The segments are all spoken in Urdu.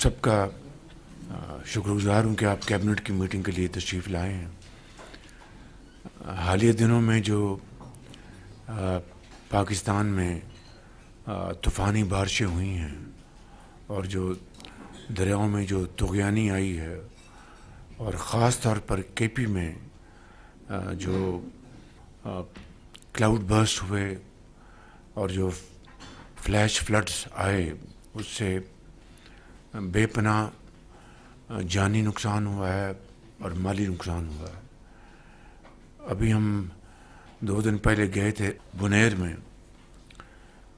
سب کا شکر گزار ہوں کہ آپ کیبنٹ کی میٹنگ کے لیے تشریف لائے ہیں۔ حالیہ دنوں میں جو پاکستان میں طوفانی بارشیں ہوئی ہیں اور جو دریاؤں میں جو طغیانی آئی ہے، اور خاص طور پر کے پی میں جو کلاؤڈ برسٹ ہوئے اور جو فلیش فلڈز آئے، اس سے بے پناہ جانی نقصان ہوا ہے اور مالی نقصان ہوا ہے۔ ابھی ہم 2 دن پہلے گئے تھے بنیر میں،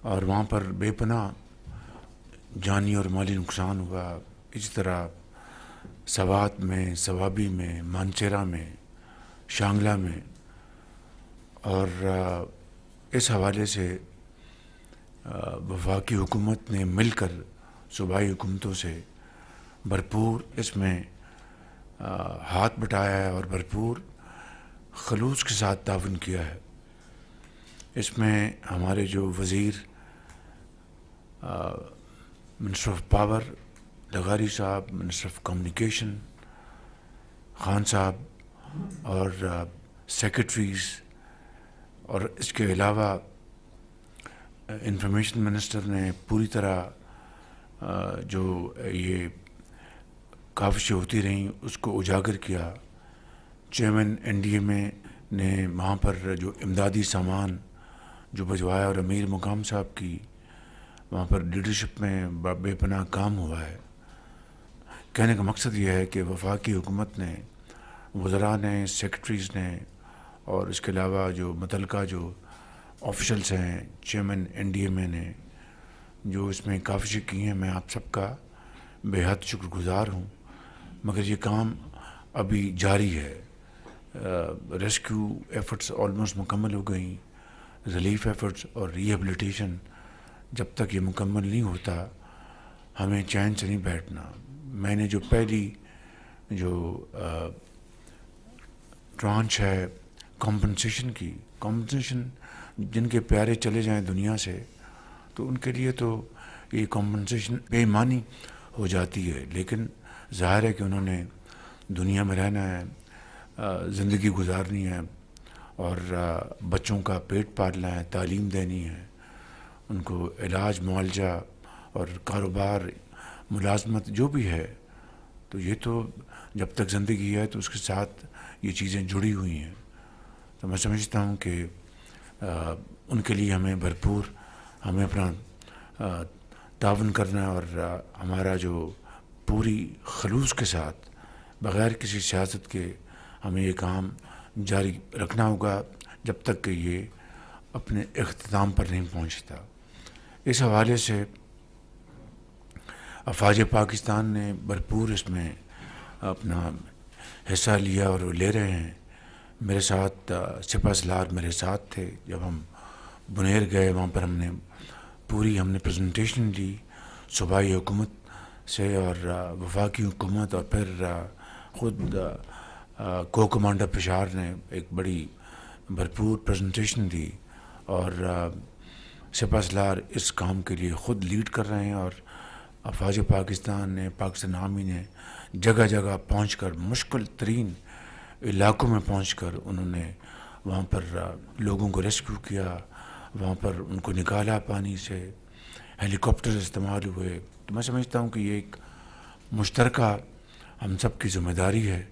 اور وہاں پر بے پناہ جانی اور مالی نقصان ہوا۔ اسی طرح سوات میں، سوابی میں، مانچیرا میں، شانگلہ میں، اور اس حوالے سے وفاقی حکومت نے مل کر صوبائی حکومتوں سے بھرپور اس میں ہاتھ بٹایا ہے اور بھرپور خلوص کے ساتھ تعاون کیا ہے۔ اس میں ہمارے جو وزیر منسٹر آف پاور لغاری صاحب، منسٹر آف کمیونیکیشن خان صاحب، اور سیکرٹریز، اور اس کے علاوہ انفارمیشن منسٹر نے پوری طرح جو یہ کاوشیں ہوتی رہیں اس کو اجاگر کیا۔ چیئرمین این ڈی ایم اے نے وہاں پر جو امدادی سامان جو بھجوایا، اور امیر مقام صاحب کی وہاں پر لیڈرشپ میں بے پناہ کام ہوا ہے۔ کہنے کا مقصد یہ ہے کہ وفاقی حکومت نے، وزراء نے، سیکرٹریز نے، اور اس کے علاوہ جو متعلقہ جو آفیشلز ہیں، چیئرمین این ڈی ایم اے نے جو اس میں کاوشیں کی ہیں، میں آپ سب کا بے حد شکر گزار ہوں۔ مگر یہ کام ابھی جاری ہے۔ ریسکیو ایفرٹس آلموسٹ مکمل ہو گئیں، ریلیف ایفرٹس اور ریہیبلیٹیشن جب تک یہ مکمل نہیں ہوتا ہمیں چین سے نہیں بیٹھنا۔ میں نے جو پہلی جو ٹرانچ ہے کمپنسیشن کی، کمپنسیشن جن کے پیارے چلے جائیں دنیا سے تو ان کے لیے تو یہ کمپنسیشن بے معنی ہو جاتی ہے، لیکن ظاہر ہے کہ انہوں نے دنیا میں رہنا ہے، زندگی گزارنی ہے، اور بچوں کا پیٹ پالنا ہے، تعلیم دینی ہے، ان کو علاج معالجہ اور کاروبار، ملازمت جو بھی ہے، تو یہ تو جب تک زندگی ہے تو اس کے ساتھ یہ چیزیں جڑی ہوئی ہیں۔ تو میں سمجھتا ہوں کہ ان کے لیے ہمیں اپنا تعاون کرنا ہے، اور ہمارا جو پوری خلوص کے ساتھ بغیر کسی سیاست کے ہمیں یہ کام جاری رکھنا ہوگا جب تک کہ یہ اپنے اختتام پر نہیں پہنچتا۔ اس حوالے سے افواج پاکستان نے بھرپور اس میں اپنا حصہ لیا اور لے رہے ہیں۔ میرے ساتھ سپہ سالار میرے ساتھ تھے جب ہم بنیر گئے۔ وہاں پر ہم نے پریزنٹیشن لی صوبائی حکومت سے اور وفاقی حکومت، اور پھر خود کو کمانڈر پشاور نے ایک بڑی بھرپور پریزنٹیشن دی، اور سپہ سالار اس کام کے لیے خود لیڈ کر رہے ہیں، اور افواج پاکستان نے، پاکستان آرمی نے جگہ جگہ پہنچ کر، مشکل ترین علاقوں میں پہنچ کر انہوں نے وہاں پر لوگوں کو ریسکیو کیا، وہاں پر ان کو نکالا پانی سے، ہیلی کاپٹر استعمال ہوئے۔ تو میں سمجھتا ہوں کہ یہ ایک مشترکہ ہم سب کی ذمہ داری ہے،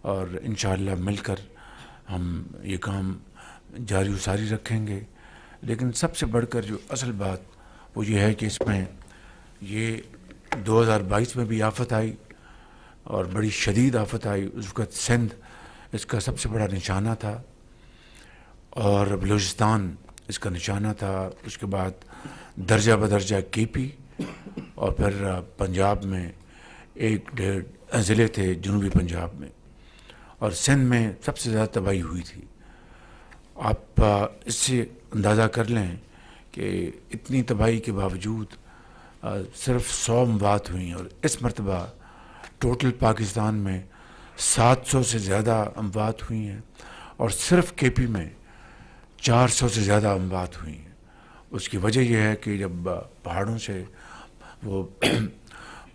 اور انشاءاللہ مل کر ہم یہ کام جاری و ساری رکھیں گے۔ لیکن سب سے بڑھ کر جو اصل بات وہ یہ ہے کہ اس میں یہ 2022 میں بھی آفت آئی، اور بڑی شدید آفت آئی۔ اس وقت سندھ اس کا سب سے بڑا نشانہ تھا، اور بلوچستان اس کا نشانہ تھا، اس کے بعد درجہ بدرجہ کے پی، اور پھر پنجاب میں 1-1.5 ضلع تھے جنوبی پنجاب میں، اور سندھ میں سب سے زیادہ تباہی ہوئی تھی۔ آپ اس سے اندازہ کر لیں کہ اتنی تباہی کے باوجود صرف 100 اموات ہوئیں، اور اس مرتبہ ٹوٹل پاکستان میں 700 سے زیادہ اموات ہوئی ہیں، اور صرف کے پی میں 400 سے زیادہ اموات ہوئی ہیں۔ اس کی وجہ یہ ہے کہ جب پہاڑوں سے وہ